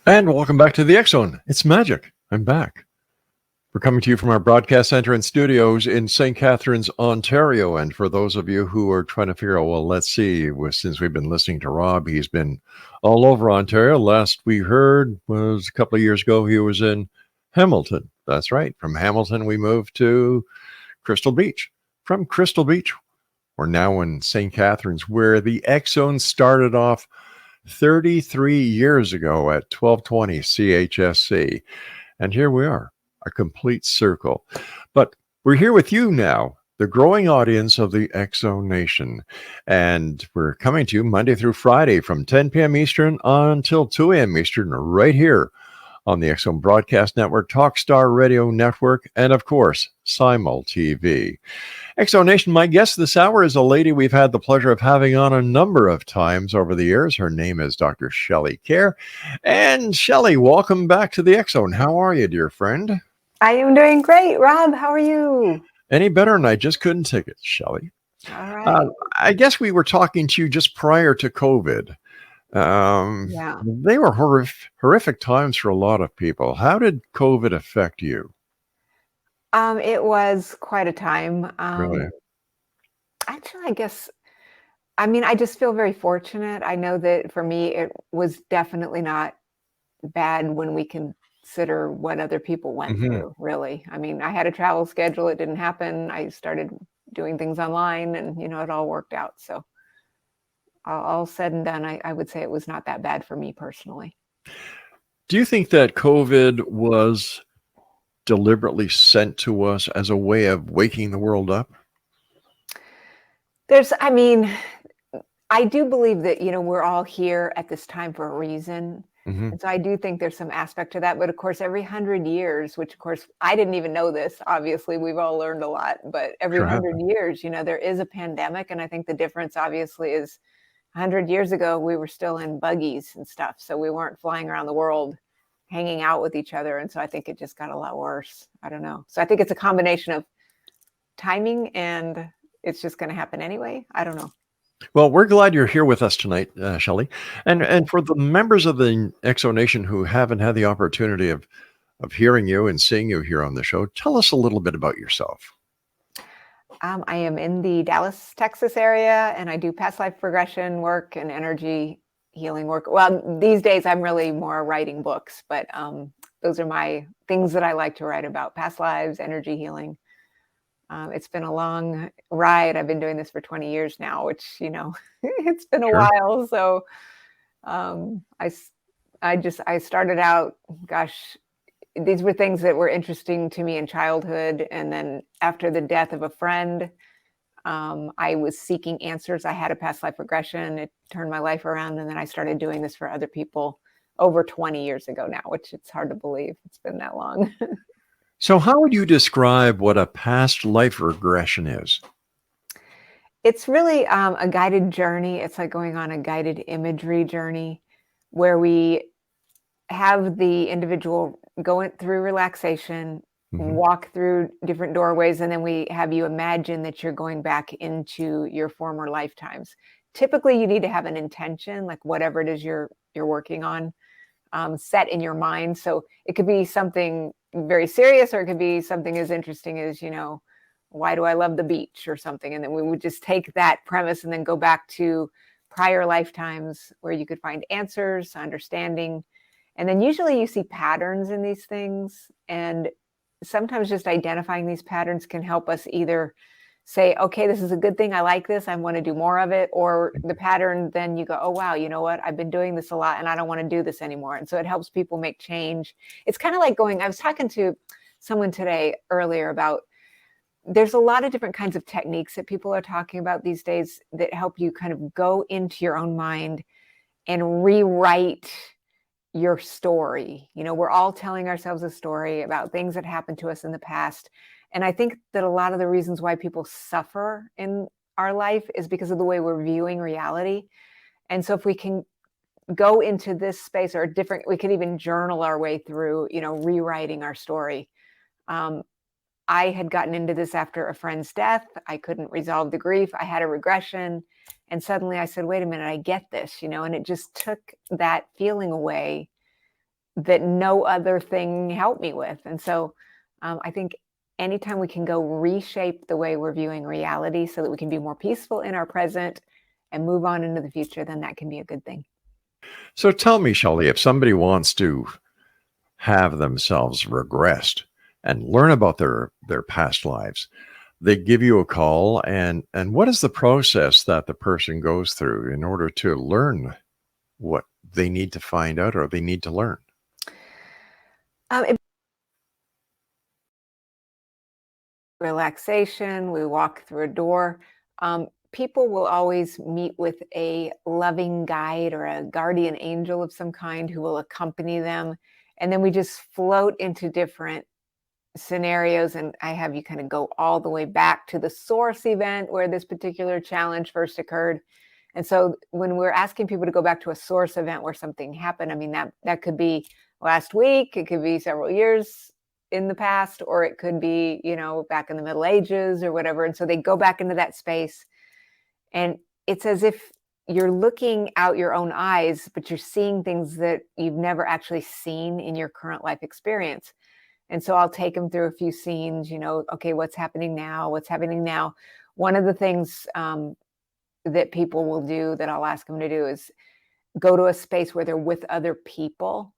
And welcome back to the X Zone. It's magic. I'm back. We're coming to you from our broadcast center and studios in St. Catharines, Ontario. And for those of you who are trying to figure out, well, let's see, since we've been listening to Rob, he's been all over Ontario. Last we heard was a couple of years ago, he was in Hamilton. That's right. From Hamilton, we moved to Crystal Beach. From Crystal Beach, we're now in St. Catharines, where the X Zone started off 33 years ago at 1220 CHSC. And here we are, a complete circle. But we're here with you now, the growing audience of the X Zone Nation. And we're coming to you Monday through Friday from 10 p.m. Eastern until 2 a.m. Eastern, right here on the X Zone Broadcast Network, Talkstar Radio Network, and of course, Simul TV. X Zone Nation, my guest this hour is a lady we've had the pleasure of having on a number of times over the years. Her name is Dr. Shelley Kaehr. And Shelley, welcome back to the X Zone. How are you, dear friend? I am doing great. Rob, how are you? Any better? And I just couldn't take it, Shelley. All right. I guess we were talking to you just prior to COVID. Yeah. They were horrific times for a lot of people. How did COVID affect you? It was quite a time. Really? Actually, I just feel very fortunate. I know that for me, it was definitely not bad when we consider what other people went through, really. I mean, I had a travel schedule. It didn't happen. I started doing things online and, it all worked out. So all said and done, I would say it was not that bad for me personally. Do you think that COVID was deliberately sent to us as a way of waking the world up? I do believe that, we're all here at this time for a reason. And so I do think there's some aspect to that. But of course, every 100 years, which of course, I didn't even know this, obviously, we've all learned a lot, but every 100 years, there is a pandemic. And I think the difference obviously is 100 years ago, we were still in buggies and stuff. So we weren't flying around the world hanging out with each other. And so I think it just got a lot worse. I don't know. So I think it's a combination of timing and it's just going to happen anyway. I don't know. Well, we're glad you're here with us tonight, Shelley. And for the members of the X Zone Nation who haven't had the opportunity of hearing you and seeing you here on the show, tell us a little bit about yourself. I am in the Dallas, Texas area, and I do past life regression work and energy healing work. Well, these days I'm really more writing books, but those are my things that I like to write about: past lives, energy healing. It's been a long ride. I've been doing this for 20 years now, which, it's been a while. So I started out, these were things that were interesting to me in childhood. And then after the death of a friend, I was seeking answers. I had a past life regression. It turned my life around. And then I started doing this for other people over 20 years ago now, which it's hard to believe it's been that long. So how would you describe what a past life regression is? It's really a guided journey. It's like going on a guided imagery journey where we have the individual going through relaxation, walk through different doorways, and then we have you imagine that you're going back into your former lifetimes. Typically, you need to have an intention, like whatever it is you're working on, set in your mind. So it could be something very serious, or it could be something as interesting as, why do I love the beach or something? And then we would just take that premise and then go back to prior lifetimes where you could find answers, understanding. And then usually you see patterns in these things. And sometimes just identifying these patterns can help us either say, okay, this is a good thing. I like this. I want to do more of it. Or the pattern, then you go, oh, wow, you know what? I've been doing this a lot and I don't want to do this anymore. And so it helps people make change. It's kind of like I was talking to someone today earlier about, there's a lot of different kinds of techniques that people are talking about these days that help you kind of go into your own mind and rewrite your story. We're all telling ourselves a story about things that happened to us in the past. And I think that a lot of the reasons why people suffer in our life is because of the way we're viewing reality. And so if we can go into this space or we could even journal our way through, rewriting our story. I had gotten into this after a friend's death. I couldn't resolve the grief. I had a regression. And suddenly I said, wait a minute, I get this, and it just took that feeling away. that no other thing helped me with. And so I think anytime we can go reshape the way we're viewing reality so that we can be more peaceful in our present and move on into the future, then that can be a good thing. So tell me, Shelley, if somebody wants to have themselves regressed and learn about their past lives, they give you a call, and what is the process that the person goes through in order to learn what they need to find out or they need to learn? Relaxation, we walk through a door. People will always meet with a loving guide or a guardian angel of some kind who will accompany them. And then we just float into different scenarios, and I have you kind of go all the way back to the source event where this particular challenge first occurred. And so when we're asking people to go back to a source event where something happened, I mean, that could be last week, it could be several years in the past, or it could be, back in the Middle Ages or whatever. And so they go back into that space, and it's as if you're looking out your own eyes, but you're seeing things that you've never actually seen in your current life experience. And so I'll take them through a few scenes, okay, what's happening now? What's happening now? One of the things that people will do that I'll ask them to do is go to a space where they're with other people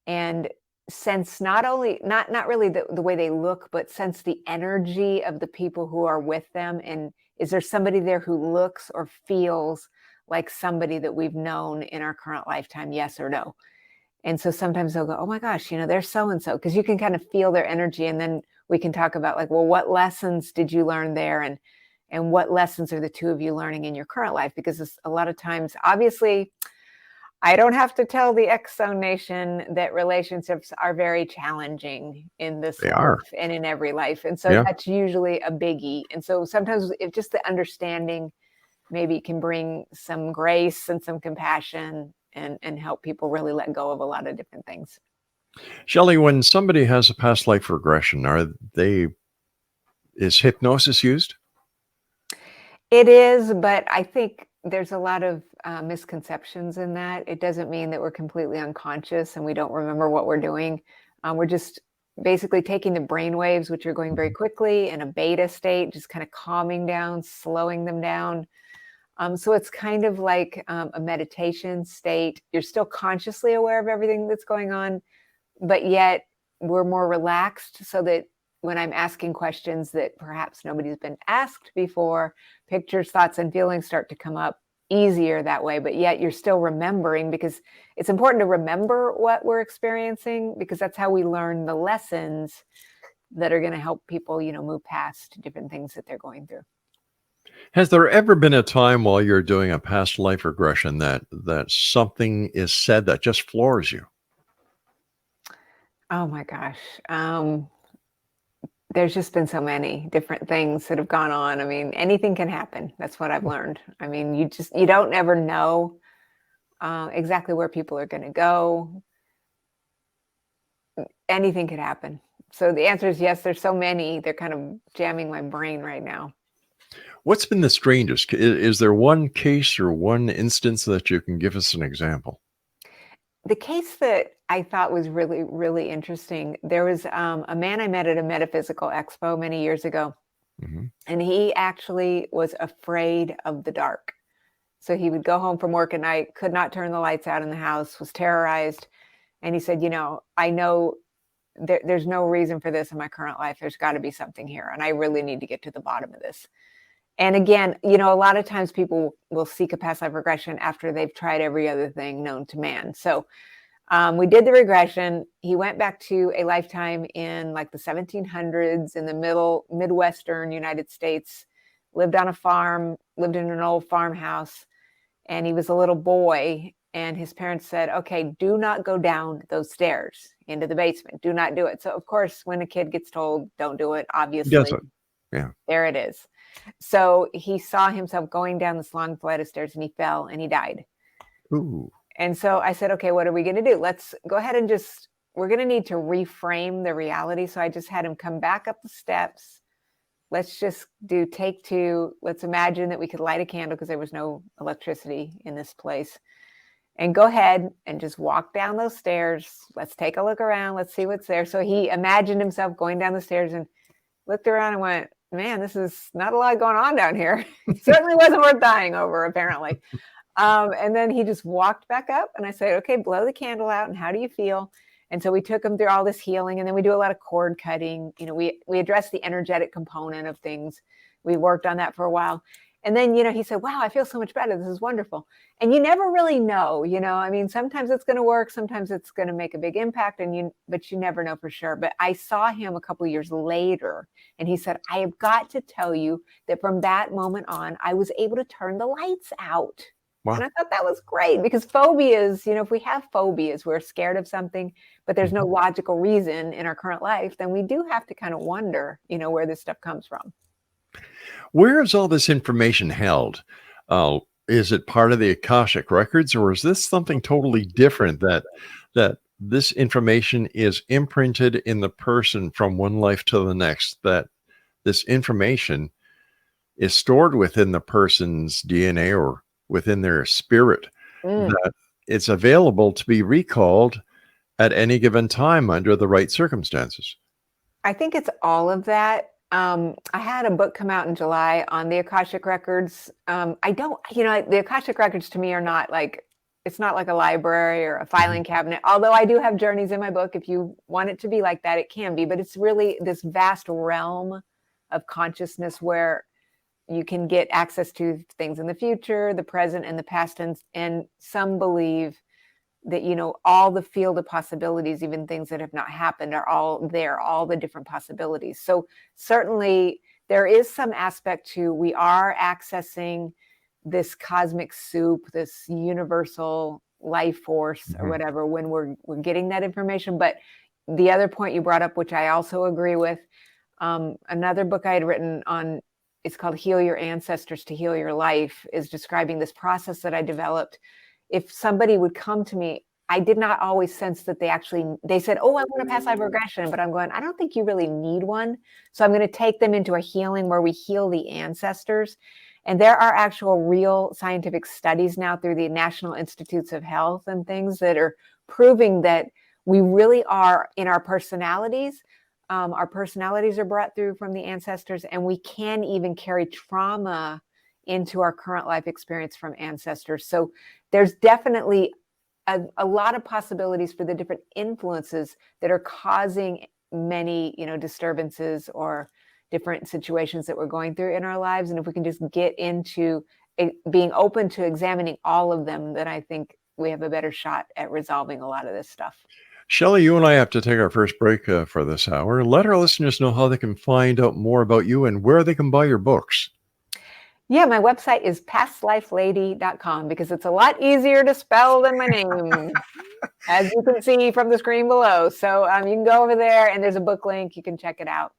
and sense not really the way they look, but sense the energy of the people who are with them. And is there somebody there who looks or feels like somebody that we've known in our current lifetime? Yes or no? And so sometimes they'll go, oh my gosh, they're so-and-so, because you can kind of feel their energy. And then we can talk about like, well, what lessons did you learn there? And what lessons are the two of you learning in your current life? Because a lot of times, obviously, I don't have to tell the X-Zone Nation that relationships are very challenging in this They life are. and in every life. And so Yeah. that's usually a biggie. And so sometimes if just the understanding maybe can bring some grace and some compassion and help people really let go of a lot of different things. Shelley, when somebody has a past life regression, is hypnosis used? It is, but I think there's a lot of misconceptions in that. It doesn't mean that we're completely unconscious and we don't remember what we're doing. We're just basically taking the brain waves, which are going very quickly in a beta state, just kind of calming down, slowing them down. So it's kind of like a meditation state. You're still consciously aware of everything that's going on, but yet we're more relaxed, so that when I'm asking questions that perhaps nobody's been asked before, pictures, thoughts, and feelings start to come up easier that way. But yet you're still remembering, because it's important to remember what we're experiencing, because that's how we learn the lessons that are going to help people, move past different things that they're going through. Has there ever been a time while you're doing a past life regression that something is said that just floors you? Oh my gosh. There's just been so many different things that have gone on. I mean, anything can happen. That's what I've learned. I mean, you don't ever know exactly where people are going to go. Anything could happen. So the answer is yes, there's so many. They're kind of jamming my brain right now. What's been the strangest? Is there one case or one instance that you can give us an example? The case that I thought was really, really interesting, there was a man I met at a metaphysical expo many years ago, Hmm. and he actually was afraid of the dark. So he would go home from work at night, could not turn the lights out in the house, was terrorized. And he said, I know there's no reason for this in my current life. There's got to be something here. And I really need to get to the bottom of this. And again, a lot of times people will seek a past life regression after they've tried every other thing known to man. So we did the regression. He went back to a lifetime in like the 1700s in the Midwestern United States, lived on a farm, lived in an old farmhouse. And he was a little boy, and his parents said, okay, do not go down those stairs into the basement. Do not do it. So of course, when a kid gets told, don't do it, obviously, Does it? Yeah. there it is. So he saw himself going down this long flight of stairs, and he fell and he died. Ooh. And so I said, okay, what are we going to do? Let's go ahead and we're going to need to reframe the reality. So I just had him come back up the steps. Let's just do take two. Let's imagine that we could light a candle, because there was no electricity in this place. and go ahead and just walk down those stairs. Let's take a look around. Let's see what's there. So he imagined himself going down the stairs and looked around and went, man, this is not a lot going on down here. It certainly wasn't worth dying over, apparently. And then he just walked back up, and I said, okay, blow the candle out. And how do you feel? And so we took him through all this healing, and then we do a lot of cord cutting. We address the energetic component of things. We worked on that for a while. And then, he said, wow, I feel so much better. This is wonderful. And you never really know, I mean, sometimes it's going to work. Sometimes it's going to make a big impact, but you never know for sure. But I saw him a couple of years later, and he said, I have got to tell you that from that moment on, I was able to turn the lights out. Wow. And I thought that was great, because phobias, if we have phobias, we're scared of something, but there's no logical reason in our current life, then we do have to kind of wonder, where this stuff comes from. Where is all this information held? Is it part of the Akashic records, or is this something totally different, that this information is imprinted in the person from one life to the next, that this information is stored within the person's DNA or within their spirit, that it's available to be recalled at any given time under the right circumstances? I think it's all of that. I had a book come out in July on the Akashic records. The Akashic records to me are not like, it's not like a library or a filing cabinet, although I do have journeys in my book. If you want it to be like that, it can be, but it's really this vast realm of consciousness where you can get access to things in the future, the present, and the past. And some believe that, all the field of possibilities, even things that have not happened, are all there, all the different possibilities. So certainly there is some aspect to, we are accessing this cosmic soup, this universal life force or whatever, when we're getting that information. But the other point you brought up, which I also agree with, another book I had written on, it's called Heal Your Ancestors to Heal Your Life, is describing this process that I developed. If somebody would come to me, I did not always sense that they said, oh, I want a past life regression, but I'm going, I don't think you really need one. So I'm going to take them into a healing where we heal the ancestors. And there are actual real scientific studies now through the National Institutes of Health and things that are proving that we really are in our personalities. Our personalities are brought through from the ancestors, and we can even carry trauma into our current life experience from ancestors. So there's definitely a lot of possibilities for the different influences that are causing many, disturbances or different situations that we're going through in our lives. And if we can just get into being open to examining all of them, then I think we have a better shot at resolving a lot of this stuff. Shelley, you and I have to take our first break for this hour. Let our listeners know how they can find out more about you and where they can buy your books. Yeah, my website is pastlifelady.com, because it's a lot easier to spell than my name, as you can see from the screen below. So you can go over there, and there's a book link. You can check it out.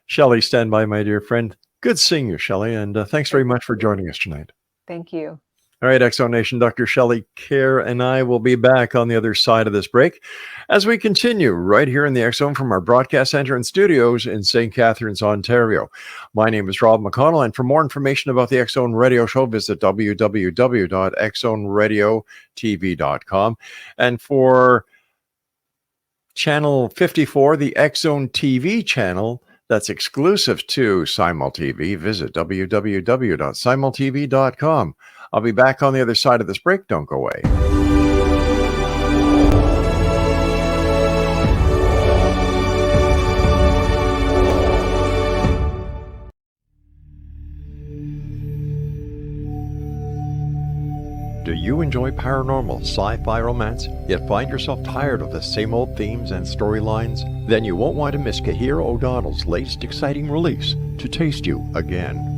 Shelley, stand by, my dear friend. Good seeing you, Shelley, and thanks very much for joining us tonight. Thank you. All right, Exo Nation, Dr. Shelley Kaehr and I will be back on the other side of this break as we continue right here in the Exome from our broadcast center and studios in St. Catharines, Ontario. My name is Rob McConnell, and for more information about the Exome Radio Show, visit www.exoneradiotv.com. And for channel 54, the Exome TV channel, that's exclusive to SimulTV, visit www.simultv.com. I'll be back on the other side of this break. Don't go away. Do you enjoy paranormal, sci-fi romance, yet find yourself tired of the same old themes and storylines? Then you won't want to miss Kaehr O'Donnell's latest exciting release, To Taste You Again.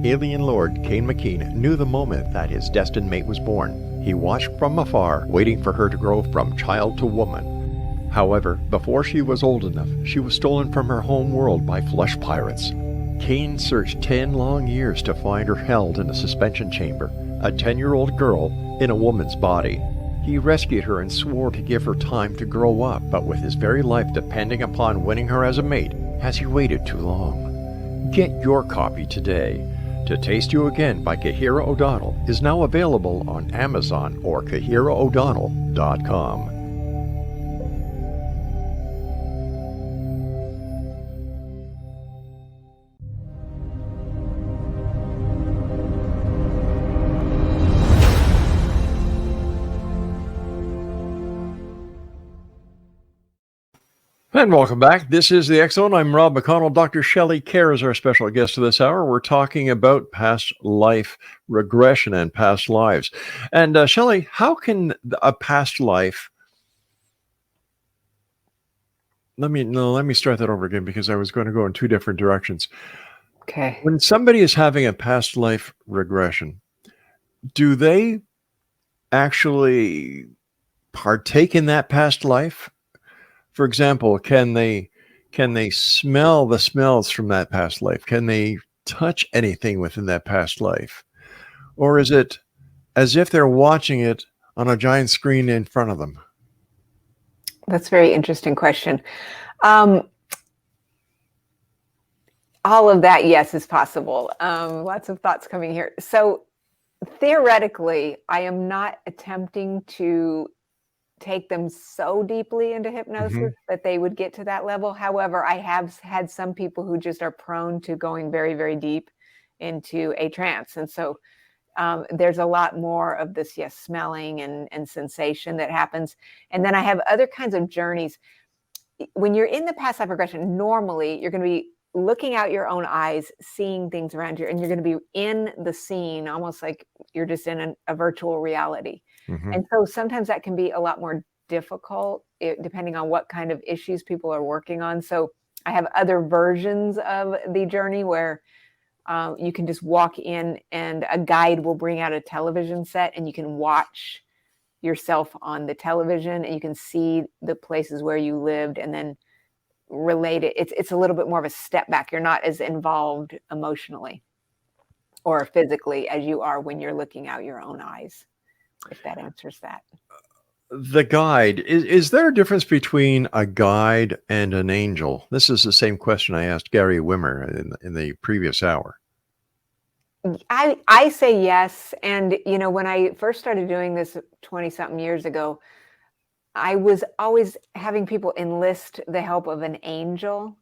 Alien Lord Cain McKean knew the moment that his destined mate was born. He watched from afar, waiting for her to grow from child to woman. However, before she was old enough, she was stolen from her home world by flesh pirates. Cain searched 10 long years to find her held in a suspension chamber, a 10-year-old girl in a woman's body. He rescued her and swore to give her time to grow up, but with his very life depending upon winning her as a mate, has he waited too long? Get your copy today. To Taste You Again by Kaehr O'Donnell is now available on Amazon or KaehrO'Donnell.com. And welcome back. This is the X Zone. I'm Rob McConnell. Dr. Shelley Kaehr is our special guest for this hour. We're talking about past life regression and past lives. And Shelley, how can a past life... Let me start that over again because I was going to go in two different directions. Okay. When somebody is having a past life regression, do they actually partake in that past life? For example, can they smell the smells from that past life? Can they touch anything within that past life? Or is it as if they're watching it on a giant screen in front of them? That's a very interesting question. All of that, yes, is possible. Lots of thoughts coming here. So theoretically, I am not attempting to take them so deeply into hypnosis that they would get to that level. However, I have had some people who just are prone to going very, very deep into a trance. And so there's a lot more of this, yes, smelling and sensation that happens. And then I have other kinds of journeys. When you're in the past life regression, normally you're going to be looking out your own eyes, seeing things around you, and you're going to be in the scene, almost like you're just in a virtual reality. And so sometimes that can be a lot more difficult depending on what kind of issues people are working on. So I have other versions of the journey where you can just walk in and a guide will bring out a television set and you can watch yourself on the television and you can see the places where you lived and then relate it. It's a little bit more of a step back. You're not as involved emotionally or physically as you are when you're looking out your own eyes. If that answers that. The guide, is there a difference between a guide and an angel? This is the same question I asked Gary Wimmer in the previous hour. I say yes. And, when I first started doing this 20-something years ago, I was always having people enlist the help of an angel.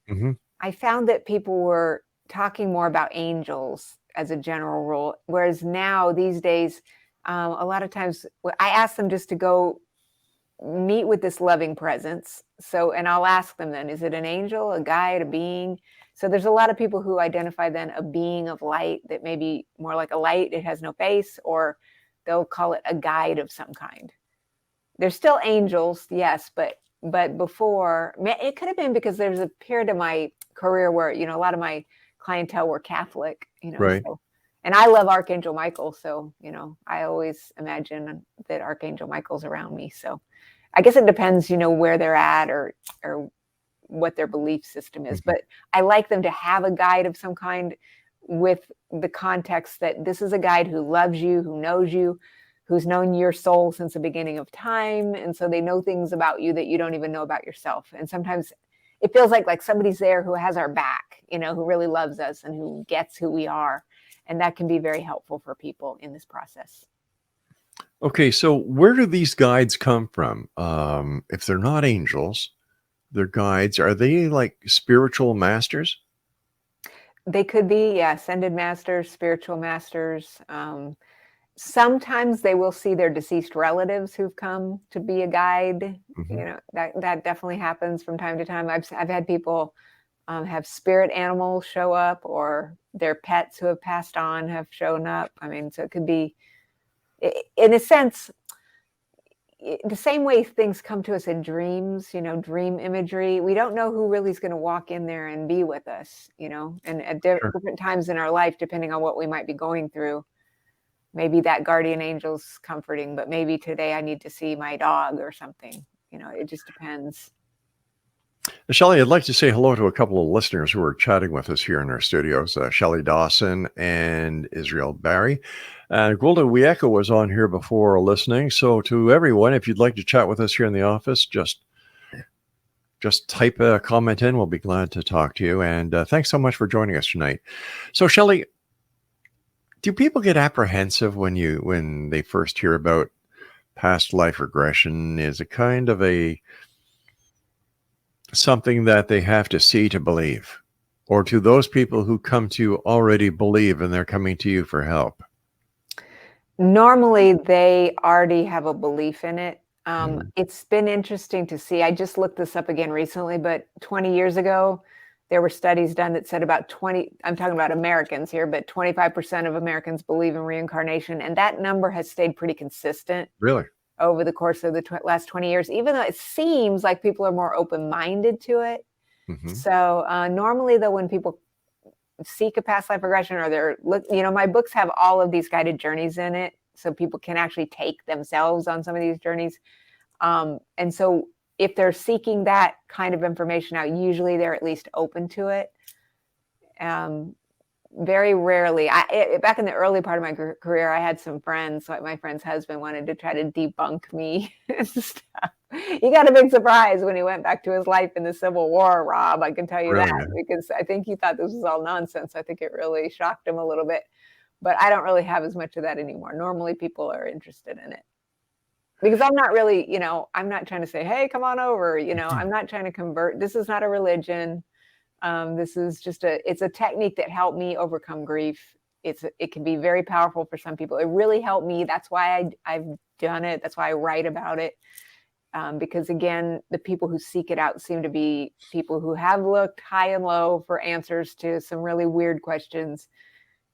I found that people were talking more about angels as a general rule, whereas now, these days, a lot of times I ask them just to go meet with this loving presence. So, and I'll ask them then, is it an angel, a guide, a being? So there's a lot of people who identify then a being of light that may be more like a light. It has no face, or they'll call it a guide of some kind. There's still angels, yes, but before, it could have been because there was a period of my career where, a lot of my clientele were Catholic, Right. So, and I love Archangel Michael. So, I always imagine that Archangel Michael's around me. So I guess it depends, where they're at or what their belief system is. But I like them to have a guide of some kind with the context that this is a guide who loves you, who knows you, who's known your soul since the beginning of time. And so they know things about you that you don't even know about yourself. And sometimes it feels like somebody's there who has our back, who really loves us and who gets who we are. And that can be very helpful for people in this process. Okay, so where do these guides come from? If they're not angels, they're guides. Are they like spiritual masters? They could be, yeah, ascended masters, spiritual masters. Sometimes they will see their deceased relatives who've come to be a guide. That definitely happens from time to time. I've had people have spirit animals show up, or their pets who have passed on have shown up. I mean, so it could be, in a sense, the same way things come to us in dreams, dream imagery. We don't know who really is going to walk in there and be with us, and at different times in our life, depending on what we might be going through. Maybe that guardian angel's comforting, but maybe today I need to see my dog or something. It just depends. Shelley, I'd like to say hello to a couple of listeners who are chatting with us here in our studios, Shelley Dawson and Israel Barry. Gulda Wieko was on here before listening. So to everyone, if you'd like to chat with us here in the office, just type a comment in. We'll be glad to talk to you. And thanks so much for joining us tonight. So Shelley, Do people get apprehensive when they first hear about past life regression? Is it kind of a something that they have to see to believe? Or do those people who come to you already believe and they're coming to you for help? Normally, they already have a belief in it. Mhm. It's been interesting to see. I just looked this up again recently, but 20 years ago, there were studies done that said about 20, I'm talking about Americans here, but 25% of Americans believe in reincarnation. And that number has stayed pretty consistent Really? over the course of the last 20 years, even though it seems like people are more open-minded to it. Hmm. So normally, though, when people seek a past life regression or my books have all of these guided journeys in it, so people can actually take themselves on some of these journeys. And so if they're seeking that kind of information out, usually they're at least open to it. Very rarely, back in the early part of my career, I had some friends, like my friend's husband wanted to try to debunk me and stuff. He got a big surprise when he went back to his life in the Civil War, Rob, I can tell you that, Really? because I think he thought this was all nonsense. I think it really shocked him a little bit, but I don't really have as much of that anymore. Normally people are interested in it because I'm not really, I'm not trying to say, hey, come on over, I'm not trying to convert. This is not a religion. This is just it's a technique that helped me overcome grief. It can be very powerful for some people. It really helped me. That's why I've done it. That's why I write about it. Because again, the people who seek it out seem to be people who have looked high and low for answers to some really weird questions.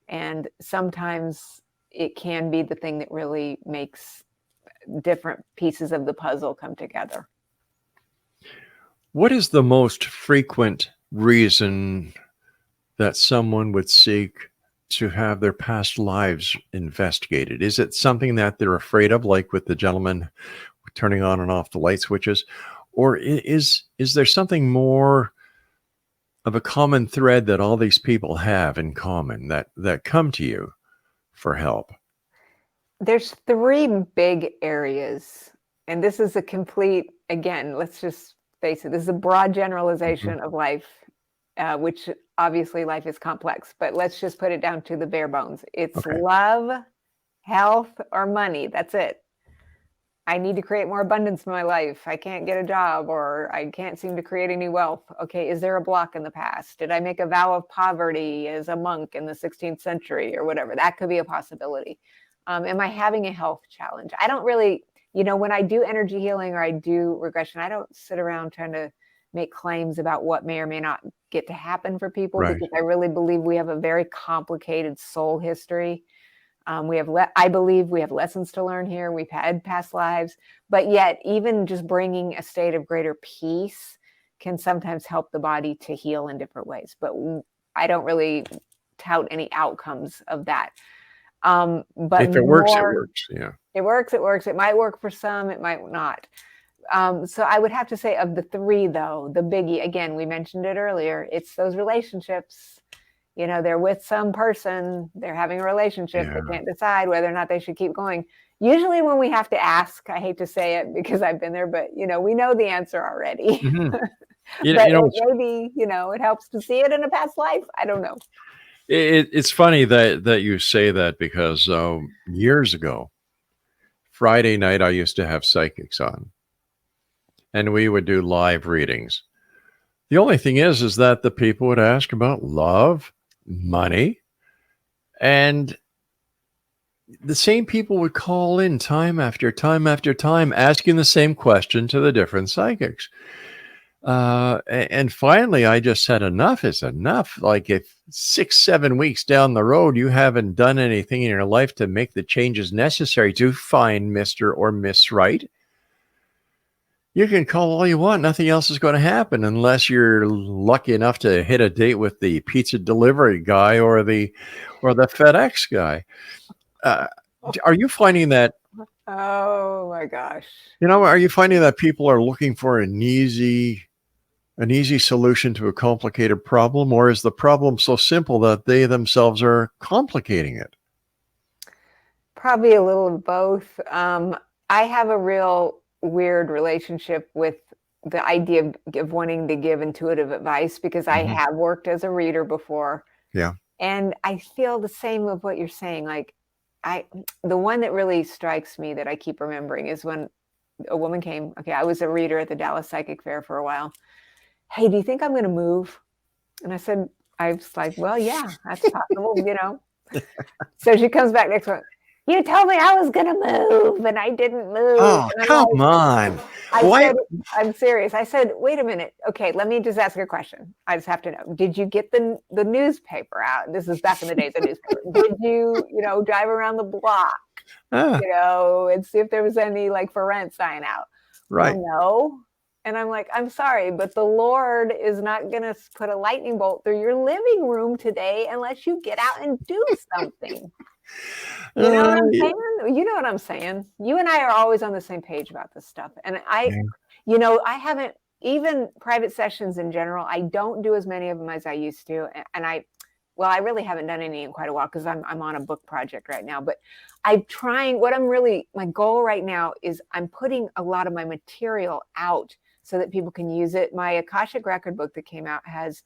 And sometimes it can be the thing that really makes different pieces of the puzzle come together. What is the most frequent reason that someone would seek to have their past lives investigated? Is it something that they're afraid of, like with the gentleman turning on and off the light switches? Or is there something more of a common thread that all these people have in common that come to you for help? There's three big areas, and this is a complete, again, let's just face it, this is a broad generalization of life, which obviously life is complex, but let's just put it down to the bare bones. It's Okay. love, health, or money. That's it. I need to create more abundance in my life. I can't get a job, or I can't seem to create any wealth. Okay, is there a block in the past? Did I make a vow of poverty as a monk in the 16th century or whatever? That could be a possibility. Am I having a health challenge? I don't really, when I do energy healing or I do regression, I don't sit around trying to make claims about what may or may not get to happen for people, Right. because I really believe we have a very complicated soul history. I believe we have lessons to learn here. We've had past lives, but yet even just bringing a state of greater peace can sometimes help the body to heal in different ways. But I don't really tout any outcomes of that. But If it works, it more, works. Yeah. it works. It might work for some, it might not. So I would have to say, of the three, though, the biggie, again, we mentioned it earlier, it's those relationships. They're with some person, they're having a relationship, Yeah. they can't decide whether or not they should keep going. Usually when we have to ask, I hate to say it because I've been there, but we know the answer already. Hmm. But It's maybe, it helps to see it in a past life. I don't know. it's funny that you say that because years ago, Friday night, I used to have psychics on, and we would do live readings. The only thing is that the people would ask about love, money, and the same people would call in time after time after time, asking the same question to the different psychics. And finally, I just said, enough is enough. Like, if 6, 7 weeks down the road, you haven't done anything in your life to make the changes necessary to find Mr. or Miss Right, you can call all you want. Nothing else is going to happen unless you're lucky enough to hit a date with the pizza delivery guy or the FedEx guy. Uh, are you finding that, Oh my gosh. are you finding that people are looking for an easy solution to a complicated problem, or is the problem so simple that they themselves are complicating it? Probably a little of both. I have a real weird relationship with the idea of wanting to give intuitive advice because I Mhm. have worked as a reader before. Yeah. And I feel the same with what you're saying. Like, the one that really strikes me that I keep remembering is when a woman came. Okay, I was a reader at the Dallas Psychic Fair for a while. Hey, do you think I'm going to move? And I was like, well, yeah, that's possible, you know. So she comes back next month. You told me I was going to move, and I didn't move. Oh, and come on. I said, I'm serious. I said, wait a minute. Okay, let me just ask you a question. I just have to know. Did you get the newspaper out? This is back in the days of newspaper. Did you, drive around the block, and see if there was any like for rent sign out? Right. Well, no. And I'm like, I'm sorry, but the Lord is not going to put a lightning bolt through your living room today unless you get out and do something. You know what I'm saying? You know what I'm saying? You and I are always on the same page about this stuff. And I haven't, even private sessions in general, I don't do as many of them as I used to. And I really haven't done any in quite a while because I'm on a book project right now. But I'm trying, my goal right now is I'm putting a lot of my material out so that people can use it. My Akashic Record book that came out has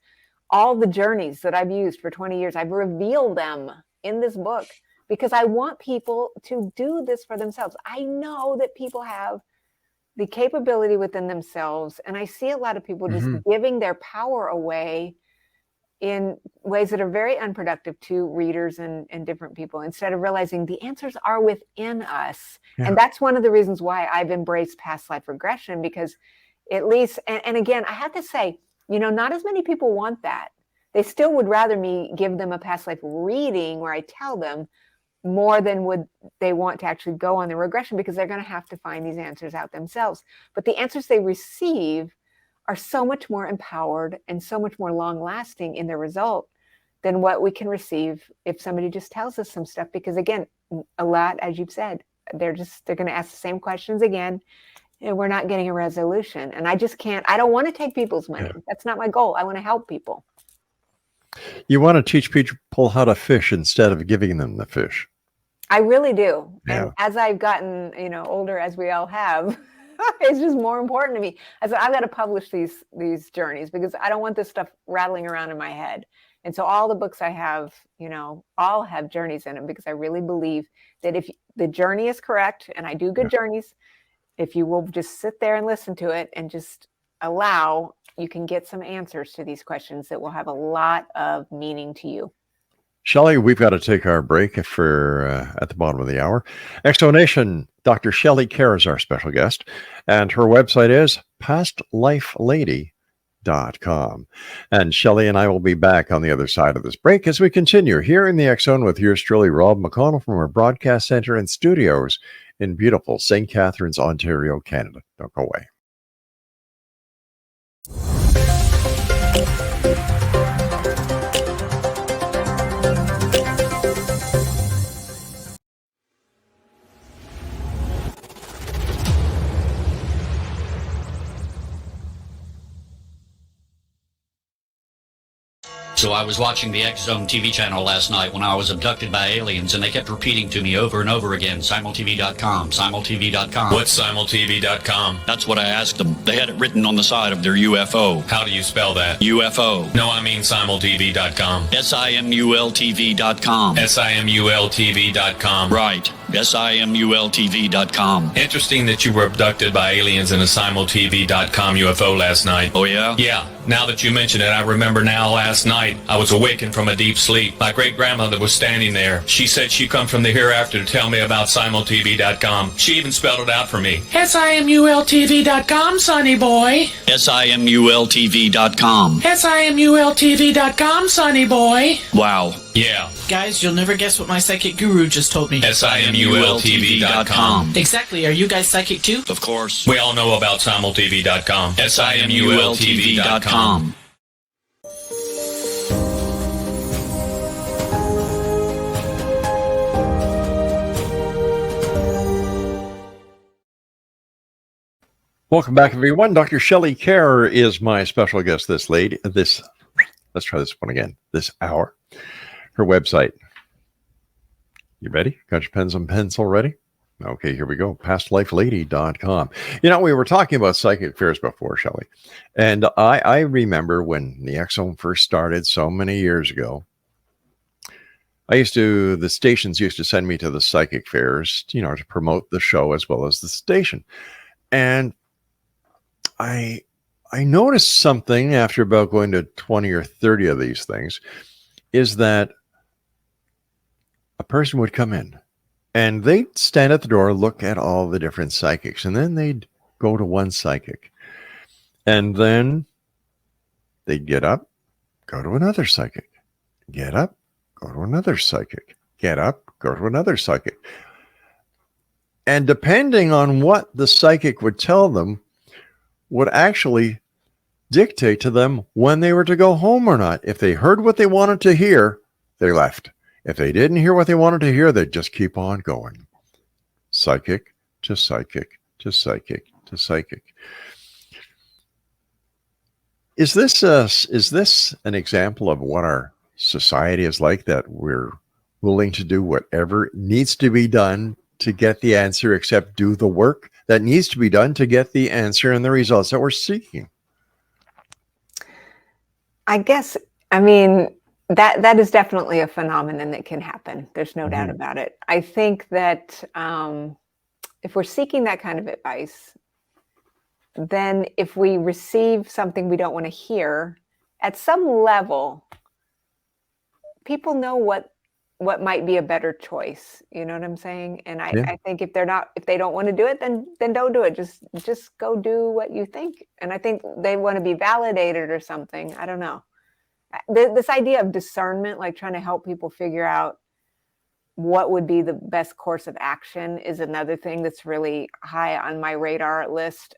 all the journeys that I've used for 20 years. I've revealed them in this book because I want people to do this for themselves. I know that people have the capability within themselves. And I see a lot of people just giving their power away in ways that are very unproductive to readers and different people, instead of realizing the answers are within us. Yeah. And that's one of the reasons why I've embraced past life regression, because at least, and again, I have to say, not as many people want that. They still would rather me give them a past life reading where I tell them more than would they want to actually go on the regression, because they're going to have to find these answers out themselves. But the answers they receive are so much more empowered and so much more long lasting in their result than what we can receive if somebody just tells us some stuff. Because again, a lot, as you've said, they're going to ask the same questions again, and we're not getting a resolution. And I don't want to take people's money. Yeah. That's not my goal. I want to help people. You want to teach people how to fish instead of giving them the fish. I really do. Yeah. And as I've gotten, older, as we all have, it's just more important to me. I said, I've got to publish these journeys because I don't want this stuff rattling around in my head. And so all the books I have, all have journeys in them, because I really believe that if the journey is correct, and I do good journeys, if you will just sit there and listen to it and just allow, you can get some answers to these questions that will have a lot of meaning to you. Shelley, we've got to take our break for at the bottom of the hour. Exonation, Dr. Shelley Kaehr is our special guest, and her website is pastlifelady.com. And Shelley and I will be back on the other side of this break as we continue here in the X Zone with yours truly, Rob McConnell, from our broadcast center and studios in beautiful St. Catharines, Ontario, Canada. Don't go away. So I was watching the X Zone TV channel last night when I was abducted by aliens, and they kept repeating to me over and over again, simultv.com, simultv.com. What's simultv.com? That's what I asked them. They had it written on the side of their UFO. How do you spell that? UFO. No, I mean simultv.com. simultv.com. simultv.com. Right. simultv.com. Interesting that you were abducted by aliens in a simultv.com UFO last night. Oh, yeah? Yeah. Now that you mention it, I remember now last night I was awakened from a deep sleep. My great-grandmother was standing there. She said she'd come from the hereafter to tell me about simultv.com. She even spelled it out for me. simultv.com, sonny boy. simultv.com. simultv.com, sonny boy. Wow. Yeah. Guys, you'll never guess what my psychic guru just told me. simultv.com. Exactly. Are you guys psychic too? Of course. We all know about simultv.com. simultv.com. Welcome back, everyone. Dr. Shelley Kaehr is my special guest let's try this one again, this hour. Her website. You ready? Got your pens and pencil ready? Okay, here we go. Pastlifelady.com. We were talking about psychic fears before, Shelley. And I remember when the X Zone first started so many years ago, the stations used to send me to the psychic fairs, to promote the show as well as the station. And I noticed something after about going to 20 or 30 of these things, is that a person would come in and they'd stand at the door, look at all the different psychics, and then they'd go to one psychic. And then they'd get up, go to another psychic, get up, go to another psychic, get up, go to another psychic. And depending on what the psychic would tell them would actually dictate to them when they were to go home or not. If they heard what they wanted to hear, they left. If they didn't hear what they wanted to hear, they'd just keep on going. Psychic to psychic to psychic to psychic. Is this an example of what our society is like, that we're willing to do whatever needs to be done to get the answer, except do the work that needs to be done to get the answer and the results that we're seeking? I guess, that is definitely a phenomenon that can happen. There's no doubt about it. I think that if we're seeking that kind of advice, then if we receive something we don't want to hear, at some level, people know what might be a better choice. You know what I'm saying? And I think if they don't want to do it, then don't do it. Just go do what you think. And I think they want to be validated or something. I don't know. This idea of discernment, like trying to help people figure out what would be the best course of action, is another thing that's really high on my radar list.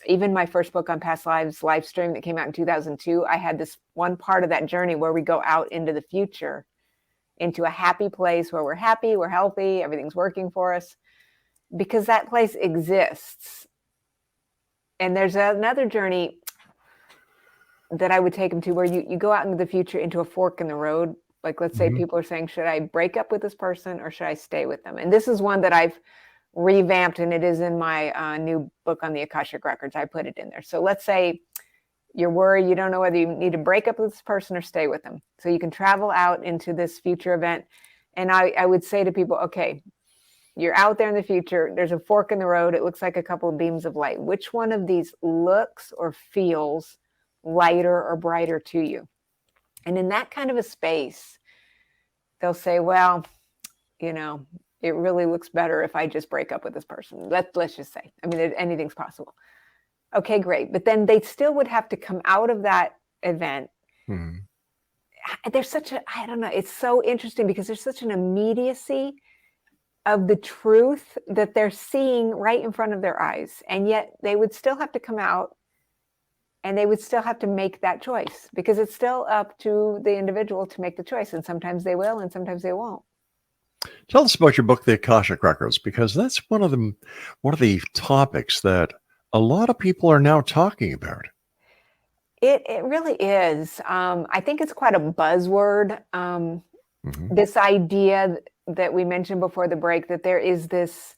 Even my first book on past lives live stream that came out in 2002, I had this one part of that journey where we go out into the future, into a happy place where we're happy, we're healthy, everything's working for us, because that place exists. And there's another journey that I would take them to where you go out into the future, into a fork in the road. Like, let's say people are saying, should I break up with this person or should I stay with them? And this is one that I've revamped, and it is in my new book on the Akashic Records. I put it in there. So let's say you're worried, you don't know whether you need to break up with this person or stay with them. So you can travel out into this future event. And I would say to people, okay, you're out there in the future. There's a fork in the road. It looks like a couple of beams of light. Which one of these looks or feels lighter or brighter to you? And in that kind of a space, they'll say, well, it really looks better if I just break up with this person. Let's just say, anything's possible. Okay, great. But then they still would have to come out of that event. There's I don't know, it's so interesting because there's such an immediacy of the truth that they're seeing right in front of their eyes. And yet they would still have to come out, and they would still have to make that choice, because it's still up to the individual to make the choice. And sometimes they will, and sometimes they won't. Tell us about your book, The Akashic Records, because that's one of the topics that a lot of people are now talking about. It really is. I think it's quite a buzzword. This idea that we mentioned before the break, that there is this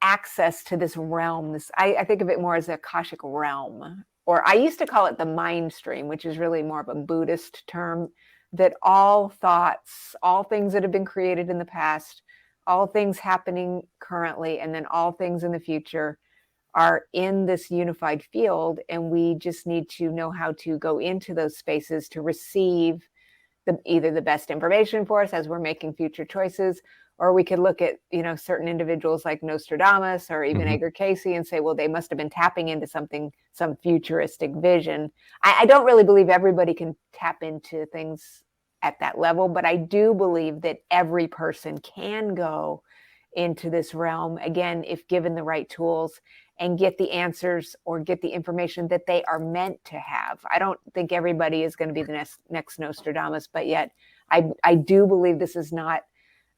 access to this realm. I think of it more as the Akashic realm, or I used to call it the mind stream, which is really more of a Buddhist term, that all thoughts, all things that have been created in the past, all things happening currently, and then all things in the future are in this unified field. And we just need to know how to go into those spaces to receive either the best information for us as we're making future choices, or we could look at, certain individuals like Nostradamus or even Edgar Cayce and say, well, they must have been tapping into some futuristic vision. I don't really believe everybody can tap into things at that level, but I do believe that every person can go into this realm, again, if given the right tools, and get the answers or get the information that they are meant to have. I don't think everybody is going to be the next Nostradamus, but yet I do believe this is not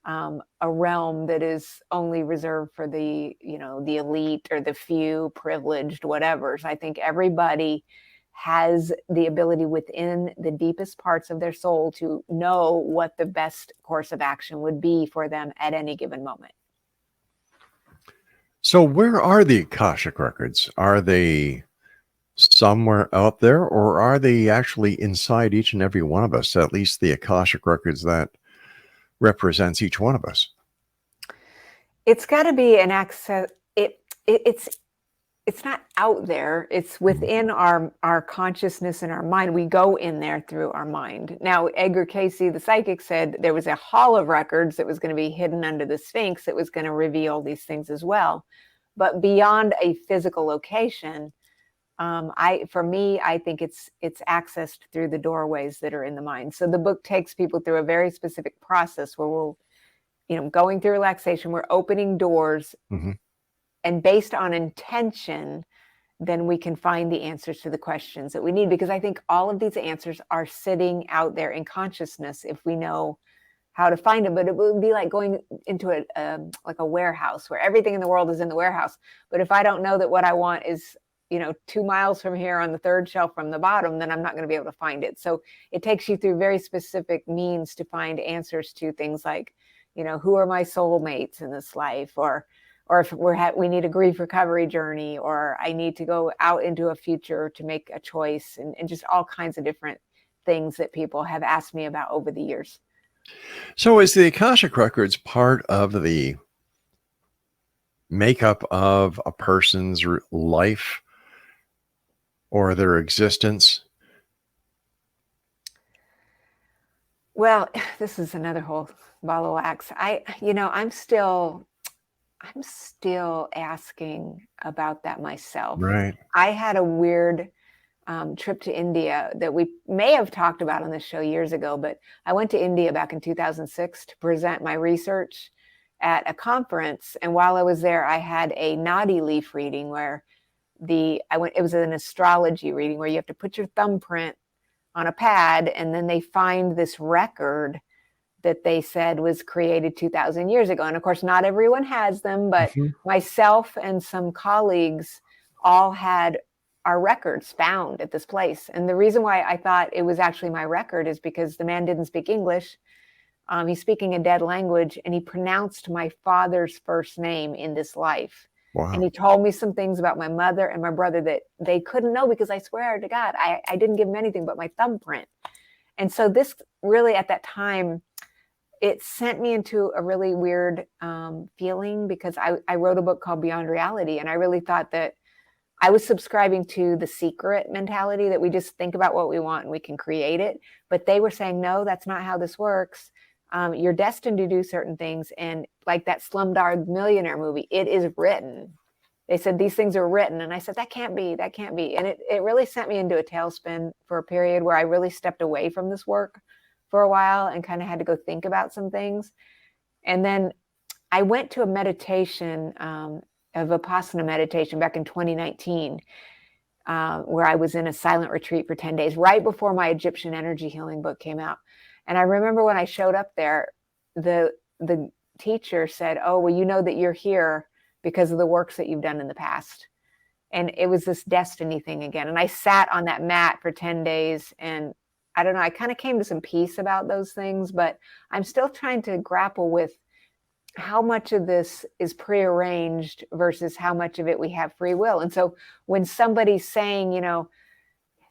a realm that is only reserved for the elite or the few privileged whatevers. I think everybody has the ability within the deepest parts of their soul to know what the best course of action would be for them at any given moment. So where are the Akashic Records? Are they somewhere out there, or are they actually inside each and every one of us, at least the Akashic records that represents each one of us? It's got to be an access. It's not out there. It's within our consciousness and our mind. We go in there through our mind. Now, Edgar Cayce, the psychic, said there was a hall of records that was going to be hidden under the Sphinx that was going to reveal these things as well. But beyond a physical location, for me, I think it's accessed through the doorways that are in the mind. So the book takes people through a very specific process where we're, going through relaxation, we're opening doors. Mm-hmm. And based on intention, then we can find the answers to the questions that we need. Because I think all of these answers are sitting out there in consciousness if we know how to find them. But it would be like going into a warehouse where everything in the world is in the warehouse. But if I don't know that what I want is, 2 miles from here on the third shelf from the bottom, then I'm not going to be able to find it. So it takes you through very specific means to find answers to things like, who are my soulmates in this life, or if we need a grief recovery journey, or I need to go out into a future to make a choice, and just all kinds of different things that people have asked me about over the years. So is the Akashic Records part of the makeup of a person's life or their existence? Well, this is another whole ball of wax. I'm still asking about that myself. Right. I had a weird trip to India that we may have talked about on this show years ago, but I went to India back in 2006 to present my research at a conference. And while I was there, I had a Nadi leaf reading where it was an astrology reading where you have to put your thumbprint on a pad, and then they find this record that they said was created 2,000 years ago. And of course, not everyone has them, but myself and some colleagues all had our records found at this place. And the reason why I thought it was actually my record is because the man didn't speak English. He's speaking a dead language, and he pronounced my father's first name in this life. Wow. And he told me some things about my mother and my brother that they couldn't know, because I swear to God, I didn't give them anything but my thumbprint. And so this really, at that time, it sent me into a really weird feeling, because I wrote a book called Beyond Reality. And I really thought that I was subscribing to the secret mentality that we just think about what we want and we can create it. But they were saying, no, that's not how this works. You're destined to do certain things. And like that Slumdog Millionaire movie, it is written. They said, these things are written. And I said, that can't be. And it really sent me into a tailspin for a period where I really stepped away from this work for a while and kind of had to go think about some things. And then I went to a meditation, of Vipassana meditation back in 2019, where I was in a silent retreat for 10 days, right before my Egyptian energy healing book came out. And I remember when I showed up there, the teacher said, oh, well, you know that you're here because of the works that you've done in the past. And it was this destiny thing again. And I sat on that mat for 10 days, and I don't know, I kind of came to some peace about those things, but I'm still trying to grapple with how much of this is prearranged versus how much of it we have free will. And so when somebody's saying,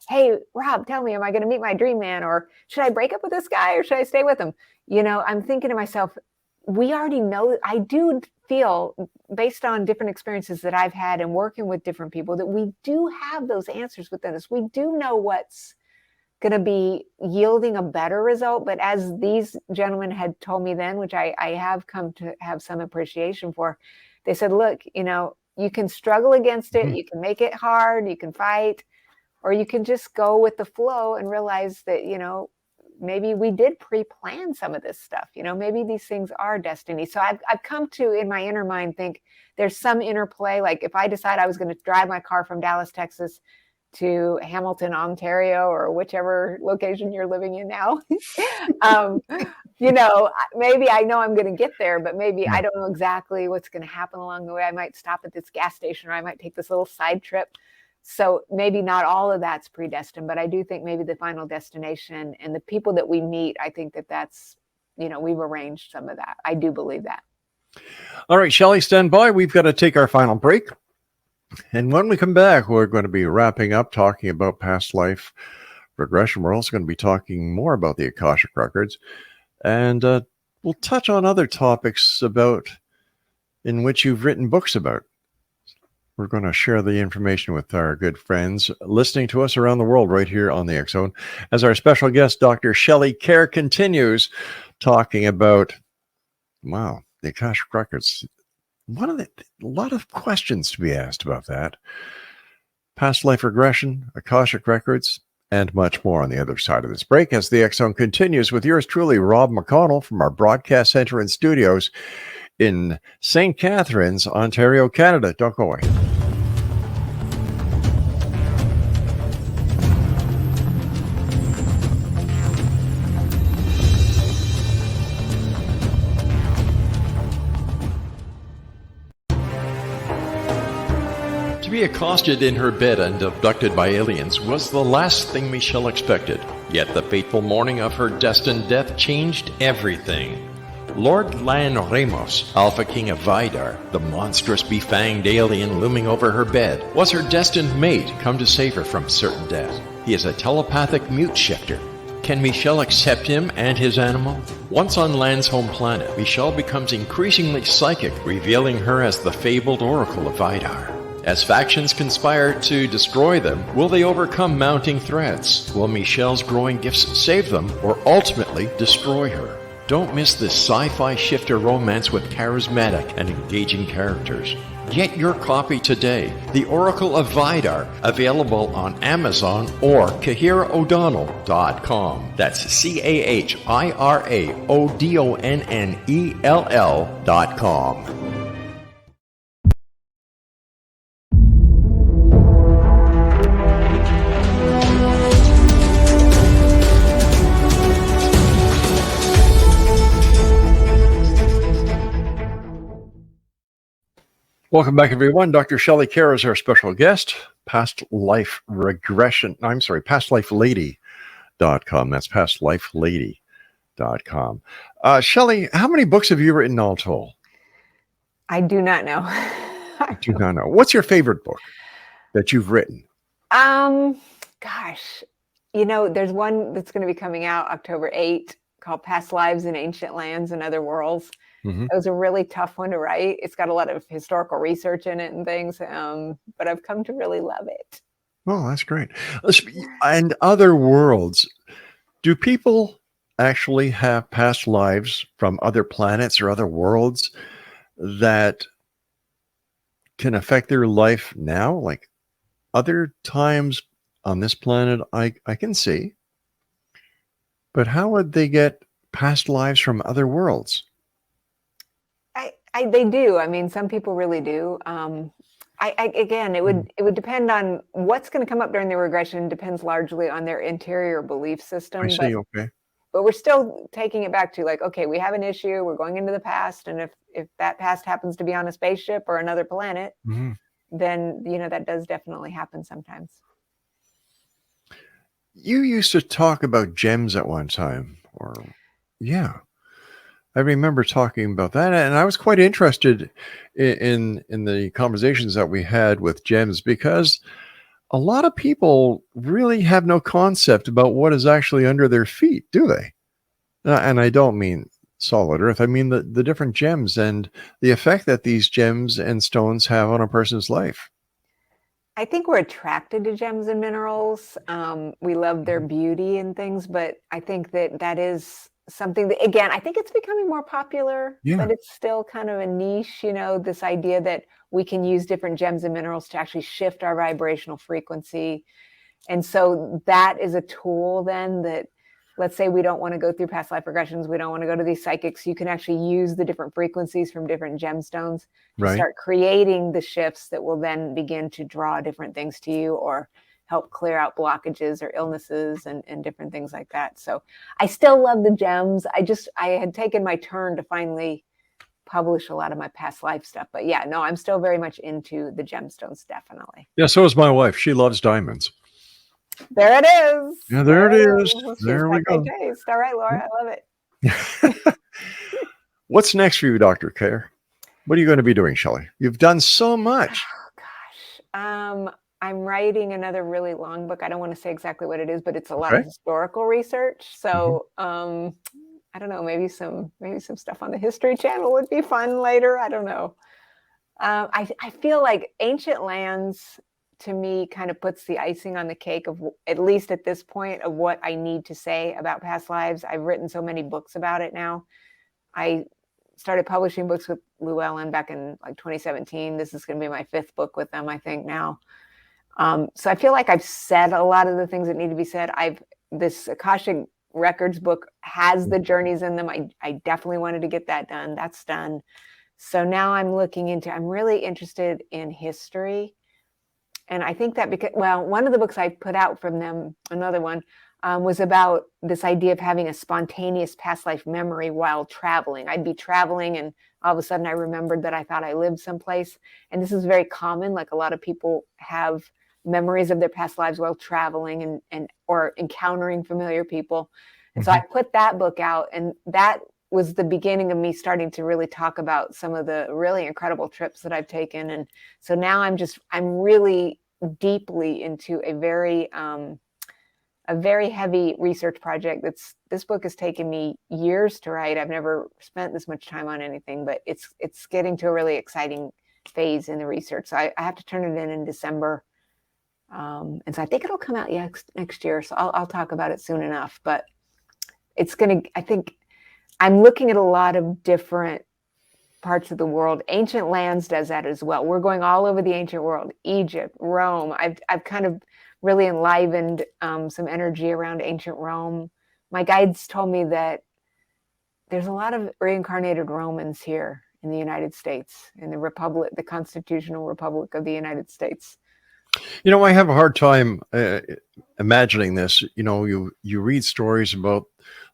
hey, Rob, tell me, am I going to meet my dream man? Or should I break up with this guy, or should I stay with him? I'm thinking to myself, we already know. I do feel, based on different experiences that I've had and working with different people, that we do have those answers within us. We do know what's going to be yielding a better result. But as these gentlemen had told me then, which I have come to have some appreciation for, they said, look, you can struggle against it. You can make it hard. You can fight. Or you can just go with the flow and realize that, maybe we did pre-plan some of this stuff. Maybe these things are destiny. So I've come to, in my inner mind, think there's some interplay. Like if I decide I was going to drive my car from Dallas, Texas to Hamilton, Ontario, or whichever location you're living in now, maybe I know I'm going to get there, but maybe I don't know exactly what's going to happen along the way. I might stop at this gas station, or I might take this little side trip. So maybe not all of that's predestined, but I do think maybe the final destination and the people that we meet, I think that's, we've arranged some of that. I do believe that. All right, Shelley, stand by. We've got to take our final break. And when we come back, we're going to be wrapping up talking about past life regression. We're also going to be talking more about the Akashic Records. And we'll touch on other topics in which you've written books about. We're going to share the information with our good friends listening to us around the world right here on the X Zone as our special guest, Dr. Shelley Kaehr, continues talking about, the Akashic Records. A lot of questions to be asked about that. Past life regression, Akashic Records, and much more on the other side of this break as the X Zone continues with yours truly, Rob McConnell, from our broadcast center and studios in St. Catharines, Ontario, Canada. Don't go away. To be accosted in her bed and abducted by aliens was the last thing Michelle expected. Yet the fateful morning of her destined death changed everything. Lord Lan Ramos, Alpha King of Vidar, the monstrous befanged alien looming over her bed, was her destined mate come to save her from certain death. He is a telepathic mute shifter. Can Michelle accept him and his animal? Once on Lan's home planet, Michelle becomes increasingly psychic, revealing her as the fabled Oracle of Vidar. As factions conspire to destroy them, will they overcome mounting threats? Will Michelle's growing gifts save them or ultimately destroy her? Don't miss this sci-fi shifter romance with charismatic and engaging characters. Get your copy today. The Oracle of Vidar, available on Amazon or CahieraO'Donnell.com. That's CahieraO'Donnell.com. Welcome back, everyone. Dr. Shelley Kaehr is our special guest. Past life regression. I'm sorry, pastlifalady.com. That's pastlifalady.com. Shelley, how many books have you written all told? I do not know. I do not know. What's your favorite book that you've written? Gosh, there's one that's going to be coming out October 8th called Past Lives in Ancient Lands and Other Worlds. Mm-hmm. It was a really tough one to write. It's got a lot of historical research in it and things, but I've come to really love it. Oh, that's great. And other worlds, do people actually have past lives from other planets or other worlds that can affect their life now? Like other times on this planet, I can see. But how would they get past lives from other worlds? They do. I mean, some people really do. Again, it would depend on what's going to come up during the regression. Depends largely on their interior belief system. I see. Okay. But we're still taking it back to like, okay, we have an issue. We're going into the past, and if that past happens to be on a spaceship or another planet, then that does definitely happen sometimes. You used to talk about gems at one time, I remember talking about that, and I was quite interested in the conversations that we had with gems, because a lot of people really have no concept about what is actually under their feet, do they? And I don't mean solid earth. I mean the different gems and the effect that these gems and stones have on a person's life. I think we're attracted to gems and minerals. We love their beauty and things, but I think that is something that, again, I think it's becoming more popular, but it's still kind of a niche, this idea that we can use different gems and minerals to actually shift our vibrational frequency. And so that is a tool then that, let's say we don't want to go through past life regressions, we don't want to go to these psychics, you can actually use the different frequencies from different gemstones to start creating the shifts that will then begin to draw different things to you or help clear out blockages or illnesses and different things like that. So I still love the gems. I had taken my turn to finally publish a lot of my past life stuff. But I'm still very much into the gemstones, definitely. Yeah, so is my wife. She loves diamonds. There it is. Yeah, there it is. There we go. Taste. All right, Laura, I love it. What's next for you, Dr. Kaehr? What are you going to be doing, Shelley? You've done so much. Oh, gosh. I'm writing another really long book. I don't want to say exactly what it is, but it's a lot Okay. of historical research. So I don't know, maybe some stuff on the History Channel would be fun later. I don't know. I feel like Ancient Lands to me kind of puts the icing on the cake of, at least at this point, of what I need to say about past lives. I've written so many books about it now. I started publishing books with Llewellyn back in like 2017. This is going to be my 5th book with them, I think, now. So I feel like I've said a lot of the things that need to be said. This Akashic Records book has the journeys in them. I definitely wanted to get that done. That's done. So now I'm really interested in history. And I think that one of the books I put out from them, another one, was about this idea of having a spontaneous past life memory while traveling. I'd be traveling and all of a sudden I remembered that I thought I lived someplace. And this is very common. Like, a lot of people have memories of their past lives while traveling and or encountering familiar people. And so I put that book out, and that was the beginning of me starting to really talk about some of the really incredible trips that I've taken. And so now I'm really deeply into a very heavy research project. This book has taken me years to write. I've never spent this much time on anything, but it's getting to a really exciting phase in the research. So I have to turn it in December. And so I think it'll come out next year. So I'll talk about it soon enough, but I think I'm looking at a lot of different parts of the world. Ancient Lands does that as well. We're going all over the ancient world: Egypt, Rome. I've kind of really enlivened some energy around ancient Rome. My guides told me that there's a lot of reincarnated Romans here in the United States, in the Republic, the Constitutional Republic of the United States. You know, I have a hard time imagining this. You know, you read stories about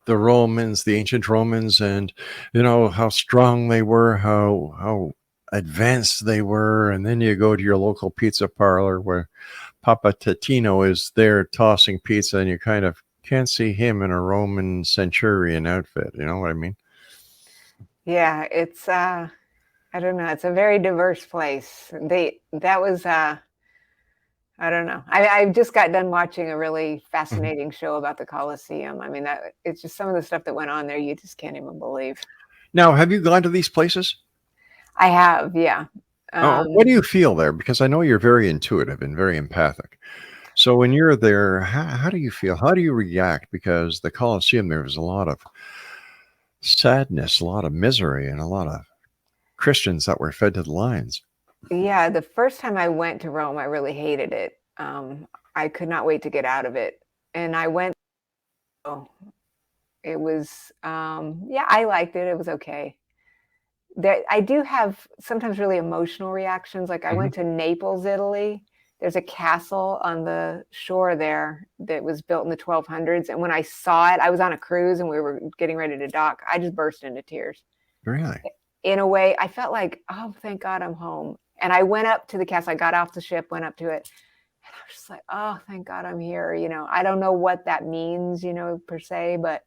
the Romans, the ancient Romans, and you know how strong they were, how advanced they were, and then you go to your local pizza parlor where Papa Tatino is there tossing pizza, and you kind of can't see him in a Roman centurion outfit. You know what I mean? Yeah, it's I don't know. It's a very diverse place. I don't know. I just got done watching a really fascinating show about the Colosseum. I mean, it's just some of the stuff that went on there you just can't even believe. Now, have you gone to these places? I have, yeah. What do you feel there? Because I know you're very intuitive and very empathic. So when you're there, how do you feel? How do you react? Because the Colosseum, there was a lot of sadness, a lot of misery, and a lot of Christians that were fed to the lions. Yeah, the first time I went to Rome, I really hated it. I could not wait to get out of it. And I went, it was, I liked it. It was okay. I do have sometimes really emotional reactions. Like, I went to Naples, Italy. There's a castle on the shore there that was built in the 1200s. And when I saw it, I was on a cruise and we were getting ready to dock. I just burst into tears. Really? In a way, I felt like, oh, thank God I'm home. And I went up to the castle. I got off the ship, went up to it. And I was just like, oh, thank God I'm here. You know, I don't know what that means, you know, per se, but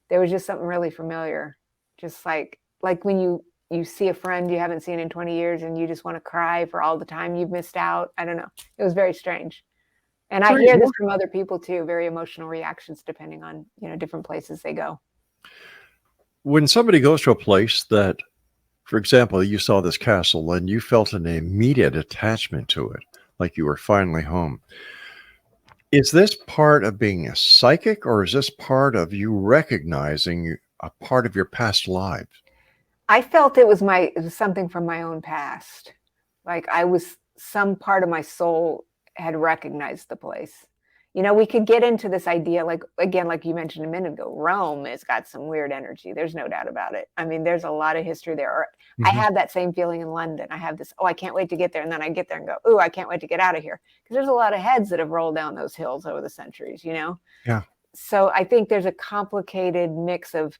there was just something really familiar. Just like when you see a friend you haven't seen in 20 years and you just want to cry for all the time you've missed out. I don't know. It was very strange. And I hear this from other people too, very emotional reactions depending on, you know, different places they go. When somebody goes to a place that, for example, you saw this castle and you felt an immediate attachment to it, like you were finally home. Is this part of being a psychic, or is this part of you recognizing a part of your past lives? I felt it was something from my own past. Like, some part of my soul had recognized the place. You know, we could get into this idea, like, again, like you mentioned a minute ago, Rome has got some weird energy. There's no doubt about it. I mean, there's a lot of history there. I have that same feeling in London. I have this, I can't wait to get there. And then I get there and go, oh, I can't wait to get out of here. Because there's a lot of heads that have rolled down those hills over the centuries, you know? Yeah. So I think there's a complicated mix of,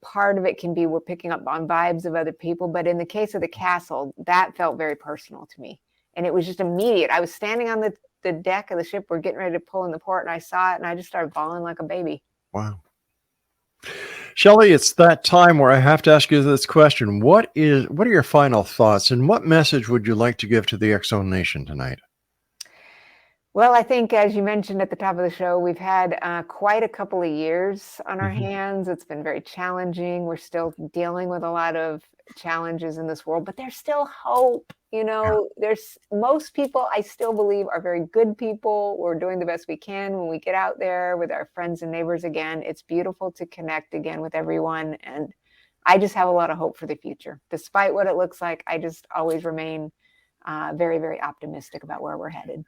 part of it can be we're picking up on vibes of other people. But in the case of the castle, that felt very personal to me. And it was just immediate. I was standing on the deck of the ship. We're getting ready to pull in the port, and I saw it, and I just started bawling like a baby. Wow. Shelley, it's that time where I have to ask you this question. What are your final thoughts, and what message would you like to give to the X-Zone Nation tonight? Well, I think, as you mentioned at the top of the show, we've had quite a couple of years on our hands. It's been very challenging. We're still dealing with a lot of challenges in this world, but there's still hope. There's most people, I still believe, are very good people. We're doing the best we can when we get out there with our friends and neighbors again. It's beautiful to connect again with everyone. And I just have a lot of hope for the future. Despite what it looks like, I just always remain very, very optimistic about where we're headed.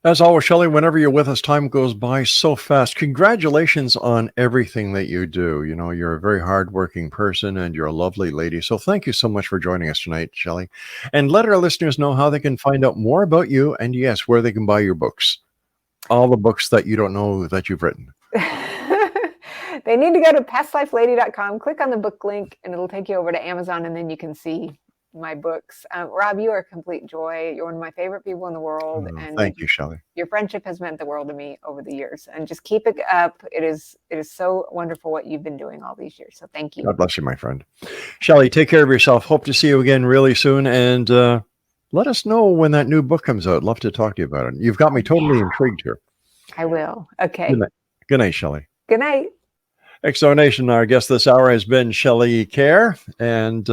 As always, Shelley, whenever you're with us, time goes by so fast. Congratulations on everything that you do. You're a very hardworking person, and you're a lovely lady. So thank you so much for joining us tonight, Shelley. And let our listeners know how they can find out more about you, and yes, where they can buy your books. All the books that you don't know that you've written. They need to go to pastlifelady.com, click on the book link, and it'll take you over to Amazon, and then you can see my books. Rob, you are a complete joy. You're one of my favorite people in the world. And thank you, Shelley. Your friendship has meant the world to me over the years, and just keep it up. It is so wonderful what you've been doing all these years. So thank you. God bless you, my friend. Shelley, take care of yourself. Hope to see you again really soon. And let us know when that new book comes out. Love to talk to you about it. You've got me totally intrigued here. I will. Okay. Good night, Shelley. Good night. X-Zone Nation, our guest this hour has been Shelley Kaehr. And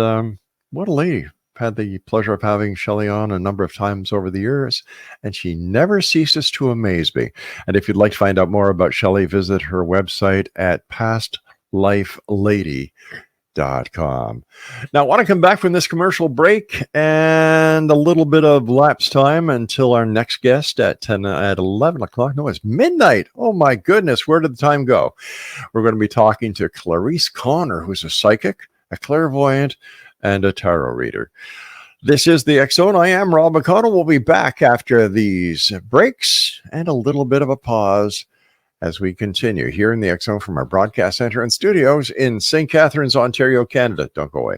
what a lady. I've had the pleasure of having Shelley on a number of times over the years, and she never ceases to amaze me. And if you'd like to find out more about Shelley, visit her website at pastlifelady.com. Now, I want to come back from this commercial break and a little bit of lapse time until our next guest at 11 o'clock. No, it's midnight. Oh, my goodness. Where did the time go? We're going to be talking to Clarice Connor, who's a psychic, a clairvoyant, and a tarot reader. This is the X-Zone. I am Rob McConnell. We'll be back after these breaks and a little bit of a pause as we continue here in the X-Zone from our broadcast center and studios in St. Catharines, Ontario, Canada. Don't go away.